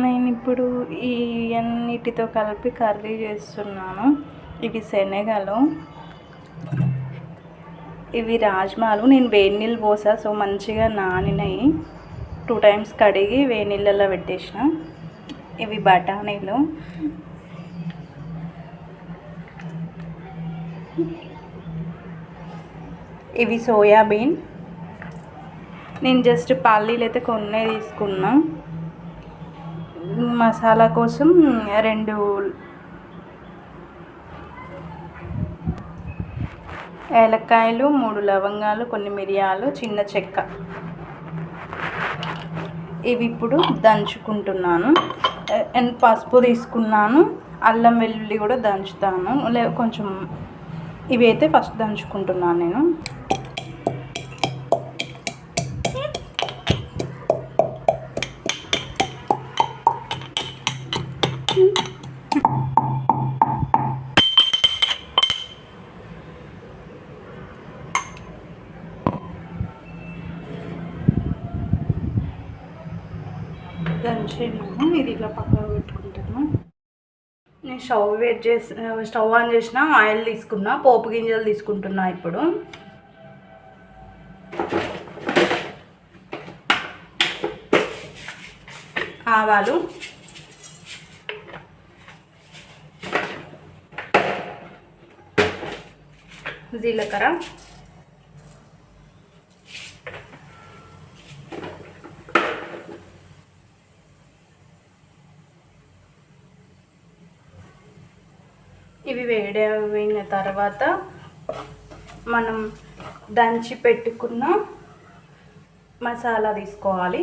నేను ఇప్పుడు ఈ అన్నిటితో కలిపి కర్రీ చేస్తున్నాను. ఇవి శనగలు, ఇవి రాజ్మాలు. నేను వేడి నీళ్ళు పోసా, సో మంచిగా నానినాయి. 2 టైమ్స్ కడిగి వేడి నీళ్ళల్లో పెట్టేసిన. ఇవి బఠానీలు, ఇవి సోయాబీన్. నేను జస్ట్ పల్లీలు అయితే కొన్నే తీసుకున్నా. మసాలా కోసం 2 ఏలక్కాయలు, 3 లవంగాలు, కొన్ని మిరియాలు, చిన్న చెక్క. ఇవి ఇప్పుడు దంచుకుంటున్నాను. అండ్ పసుపు తీసుకున్నాను. అల్లం వెల్లుల్లి కూడా దంచుతాను. కొంచెం ఇవి అయితే ఫస్ట్ దంచుకుంటున్నాను నేను. దంచేనాను. ఇది ఇలా పక్కన పెట్టుకుంటాను. నేను స్టవ్ ఆన్ చేసిన, ఆయిల్ తీసుకున్నా, పోపు గింజలు తీసుకుంటున్నా. ఇప్పుడు ఆవాలు, జీలకర్ర, ఇవి వేడైన తర్వాత మనం దంచి పెట్టుకున్న మసాలా తీసుకోవాలి.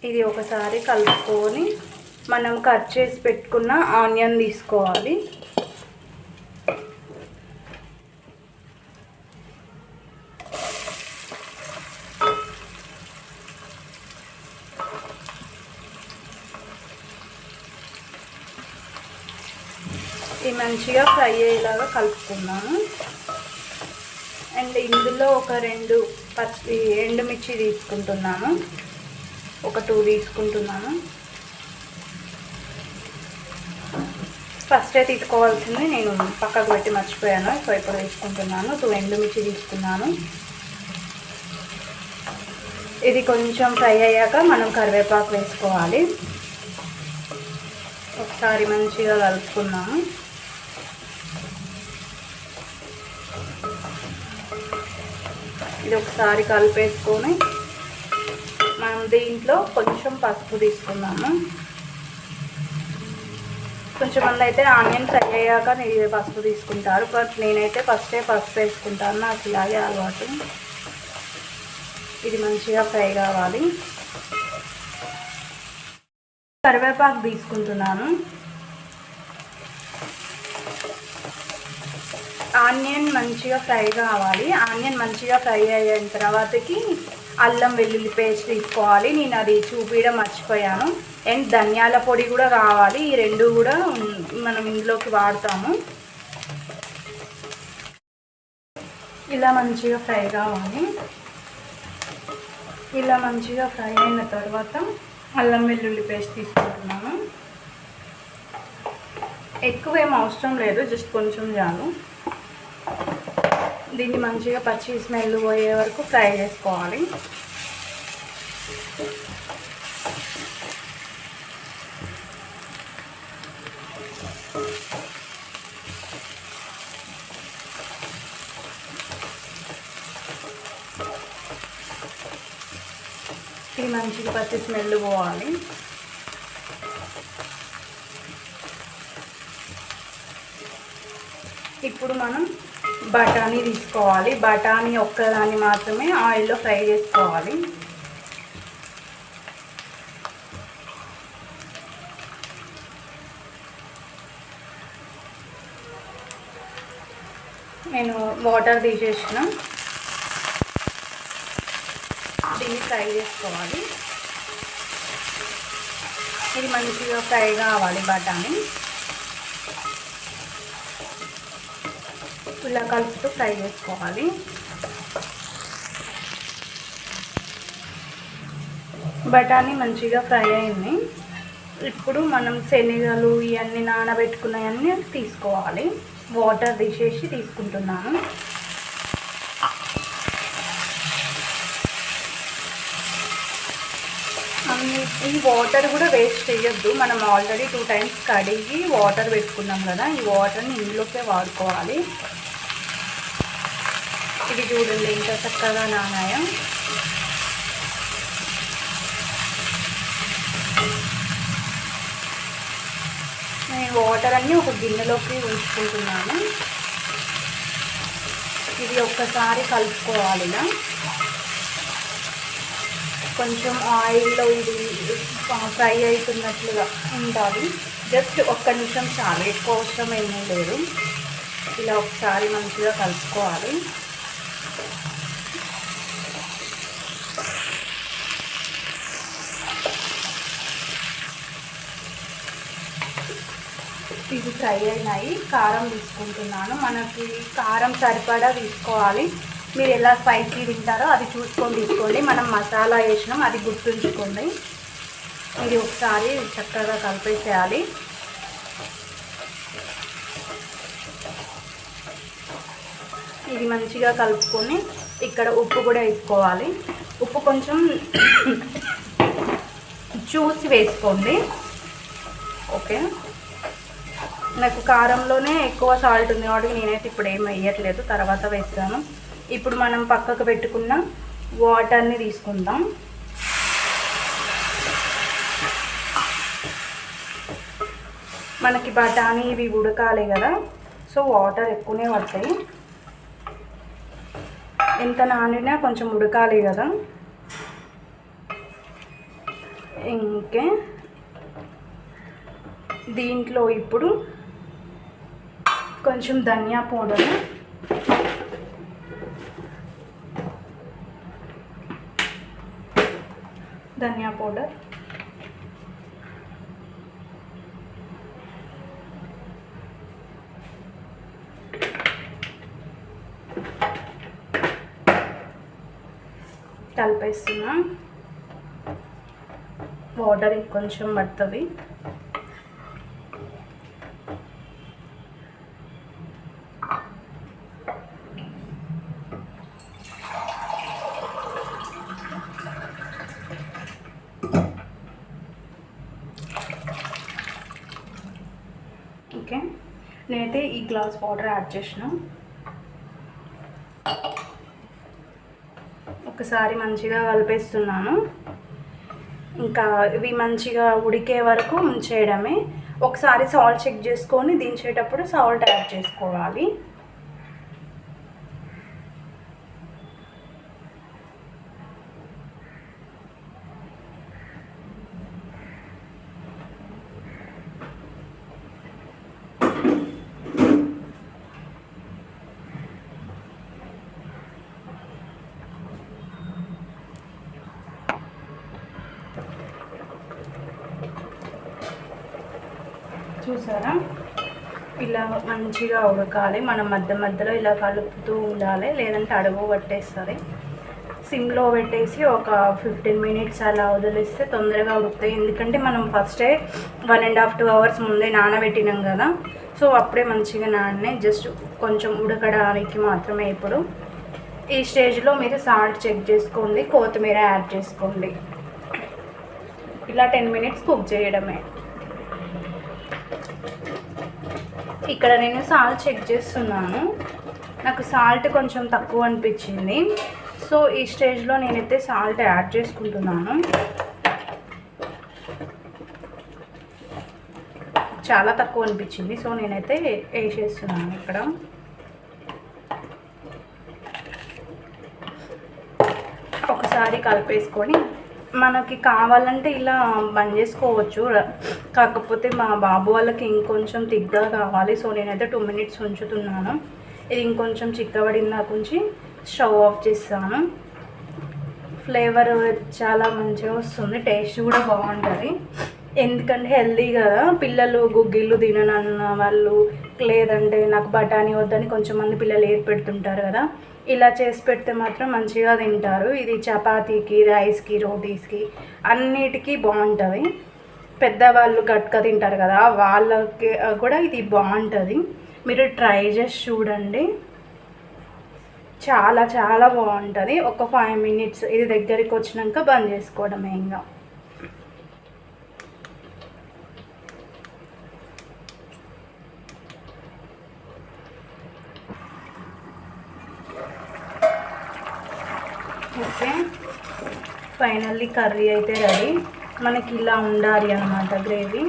ఇది ఒకసారి కలుపుకొని మనం కట్ చేసి పెట్టుకున్న ఆనియన్ తీసుకోవాలి. ఇది మంచిగా ఫ్రై అయ్యేలాగా కలుపుకున్నాను. అండ్ ఇందులో ఒక 2 ఎండుమిర్చి తీసుకుంటున్నాను. ఒక 2 తీసుకుంటున్నాను. ఫస్టే తీసుకోవాల్సింది నేను పక్కకు పెట్టి మర్చిపోయాను, సో ఇప్పుడు తీసుకుంటున్నాను. 2 ఎండుమిర్చి తీసుకున్నాను. ఇది కొంచెం ఫ్రై అయ్యాక మనం కరివేపాకు వేసుకోవాలి. ఒకసారి మంచిగా కలుపుకున్నాము. ఇది ఒకసారి కలిపేసుకొని మనం దీంట్లో కొంచెం పసుపు తీసుకున్నాము. కొంచెం మంది అయితే ఆనియన్ ఫ్రై అయ్యాక పసుపు తీసుకుంటారు, బట్ నేనైతే ఫస్టే పసుపు వేసుకుంటాను. నాకు ఇలాగే అలవాటు. ఇది మంచిగా ఫ్రై కావాలి. కరివేపాకు తీసుకుంటున్నాను. ఆనియన్ మంచిగా ఫ్రై కావాలి. ఆనియన్ మంచిగా ఫ్రై అయిన తర్వాతకి అల్లం వెల్లుల్లి పేస్ట్ తీసుకోవాలి. నేను అది చూపించడం మర్చిపోయాను. అండ్ ధనియాల పొడి కూడా కావాలి. ఈ 2 కూడా మనం ఇందులోకి వాడతాము. ఇలా మంచిగా ఫ్రై కావాలి. ఇలా మంచిగా ఫ్రై అయిన తర్వాత అల్లం వెల్లుల్లి పేస్ట్ తీసుకుంటున్నాను. ఎక్కువ ఏం అవసరం లేదు, జస్ట్ కొంచెం చాలు. దీన్ని మంచిగా పచ్చి స్మెల్ పోయే వరకు ఫ్రై చేసుకోవాలి. ఇది మంచిగా పచ్చి స్మెల్ పోవాలి. ఇప్పుడు మనం బఠానీ తీసుకోవాలి. బఠానీ ఒక్కదాన్ని మాత్రమే ఆయిల్లో ఫ్రై చేసుకోవాలి. నేను వాటర్ తీసేసిన, దీన్ని ఫ్రై చేసుకోవాలి. ఇది మంచిగా ఫ్రై కావాలి బఠానీ. ఇలా కలుపుతూ ఫ్రై చేసుకోవాలి. బఠానీ మంచిగా ఫ్రై అయింది. ఇప్పుడు మనం శనగలు ఇవన్నీ నానబెట్టుకున్నవన్నీ తీసుకోవాలి. వాటర్ తీసేసి తీసుకుంటున్నాను. ఈ వాటర్ కూడా వేస్ట్ చేయొద్దు. మనం ఆల్రెడీ 2 times కడిగి వాటర్ పెట్టుకున్నాం కదా, ఈ వాటర్ని ఇందులోకే వాడుకోవాలి. ఇది చూడండి ఎంత చక్కగా నానాయో. నేను వాటర్ అన్నీ ఒక గిన్నెలోకి ఉంచుకుంటున్నాను. ఇది ఒక్కసారి కలుపుకోవాలి. ఇలా కొంచెం ఆయిల్లో ఇది ఫ్రై అవుతున్నట్లుగా ఉండాలి. జస్ట్ ఒక్క నిమిషం చాలు, ఎక్కువ అవసరం ఏమీ లేదు. ఇలా ఒకసారి మంచిగా కలుపుకోవాలి. ఇది ఫ్రై అయినాయి. కారం తీసుకుంటున్నాను. మనకి కారం సరిపడా తీసుకోవాలి. మీరు ఎలా స్పైసీ తింటారో అది చూసుకొని తీసుకోండి. మనం మసాలా వేసినాం, అది గుర్తుంచుకోండి. ఇది ఒకసారి చక్కగా కలిపేసేయాలి. ఇది మంచిగా కలుపుకొని ఇక్కడ ఉప్పు కూడా వేసుకోవాలి. ఉప్పు కొంచెం చూసి వేసుకోండి. ఓకే, నాకు కారంలోనే ఎక్కువ సాల్ట్ ఉంది కాబట్టి నేనైతే ఇప్పుడు ఏం వేయట్లేదు, తర్వాత వేస్తాను. ఇప్పుడు మనం పక్కకు పెట్టుకున్న వాటర్ని తీసుకుందాం. మనకి బఠానీ ఇవి ఉడకాలి కదా, సో వాటర్ ఎక్కువనే పడతాయి. ఎంత నానినా కొంచెం ఉడకాలి కదా. ఇంకే దీంట్లో ఇప్పుడు కొంచెం ధనియా పౌడర్, కలిపేస్తున్నా. వాటర్ కొంచెం పడుతుంది. ఓకే, నేనైతే ఈ గ్లాస్ వాటర్ యాడ్ చేసిన. ఒకసారి మంచిగా కలిపేస్తున్నాను. ఇంకా ఇవి మంచిగా ఉడికే వరకు ఉంచేయడమే. ఒకసారి సాల్ట్ చెక్ చేసుకొని దించేటప్పుడు సాల్ట్ యాడ్ చేసుకోవాలి. చూసారా, ఇలా మంచిగా ఉడకాలి. మనం మధ్య మధ్యలో ఇలా కలుపుతూ ఉండాలి, లేదంటే అడుగు పట్టేస్తుంది. సిమ్లో పెట్టేసి ఒక 15 minutes అలా వదిలేస్తే తొందరగా ఉడుకుతాయి. ఎందుకంటే మనం ఫస్టే 1.5 to 2 hours ముందే నానబెట్టినాం కదా, సో అప్పుడే మంచిగా నానే. జస్ట్ కొంచెం ఉడకడానికి మాత్రమే. ఇప్పుడు ఈ స్టేజ్లో మీరు సాల్ట్ చెక్ చేసుకోండి, కొత్తిమీర యాడ్ చేసుకోండి. ఇలా 10 minutes కుక్ చేయడమే. ఇక్కడ నేను సాల్ట్ చెక్ చేస్తున్నాను. నాకు సాల్ట్ కొంచెం తక్కువ అనిపించింది, సో ఈ స్టేజ్లో నేనైతే సాల్ట్ యాడ్ చేసుకుంటున్నాను. చాలా తక్కువ అనిపించింది, సో నేనైతే వేసేస్తున్నాను ఇక్కడ. ఒకసారి కలిపేసుకొని మనకి కావాలంటే ఇలా బంద్ చేసుకోవచ్చు. కాకపోతే మా బాబు వాళ్ళకి ఇంకొంచెం తిగ్గా కావాలి, సో నేనైతే 2 minutes ఉంచుతున్నాను. ఇది ఇంకొంచెం చిక్కబడిన కొంచెం స్టవ్ ఆఫ్ చేస్తాను. ఫ్లేవర్ చాలా మంచిగా వస్తుంది, టేస్ట్ కూడా బాగుంటుంది. ఎందుకంటే హెల్దీ కదా. పిల్లలు గుగ్గిళ్ళు తిననన్న వాళ్ళు లేదంటే నాకు బఠానీ వద్దని కొంచెం మంది పిల్లలు ఏది పెడుతుంటారు కదా, ఇలా చేసి పెడితే మాత్రం మంచిగా తింటారు. ఇది చపాతీకి, రైస్కి, రోటీస్కి అన్నిటికీ బాగుంటుంది. పెద్దవాళ్ళు గట్క తింటారు కదా, వాళ్ళకి కూడా ఇది బాగుంటుంది. మీరు ట్రై చేసి చూడండి, చాలా చాలా బాగుంటుంది. ఒక 5 minutes ఇది దగ్గరికి వచ్చినాక బంద్ చేసుకోవడమే ఇంకా. ఓకే, ఫైనల్లీ కర్రీ అయితే రెడీ. మనకి ఇలా ఉండాలి అన్నమాట గ్రేవీ,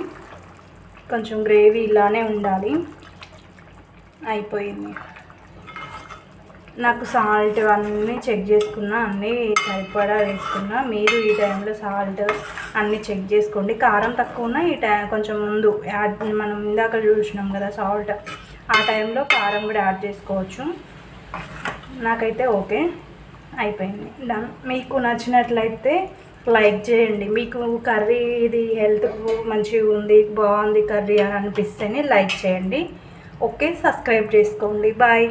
కొంచెం గ్రేవీ ఇలానే ఉండాలి. అయిపోయింది. నాకు సాల్ట్ అన్నీ చెక్ చేసుకున్నా, అన్నీ సరిపడా వేసుకున్నా. మీరు ఈ టైంలో సాల్ట్ అన్నీ చెక్ చేసుకోండి. కారం తక్కువ ఉన్నా ఈ టైం కొంచెం ముందు యాడ్, మనం ఇందాక చూసినాం కదా సాల్ట్, ఆ టైంలో కారం కూడా యాడ్ చేసుకోవచ్చు. నాకైతే ఓకే, అయిపోయింది, డన్. మీకు నచ్చినట్లయితే లైక్ చేయండి. మీకు కర్రీ ఇది హెల్త్కు మంచిగా ఉంది, బాగుంది కర్రీ అని అనిపిస్తేనే లైక్ చేయండి. ఓకే, సబ్స్క్రైబ్ చేసుకోండి. బాయ్.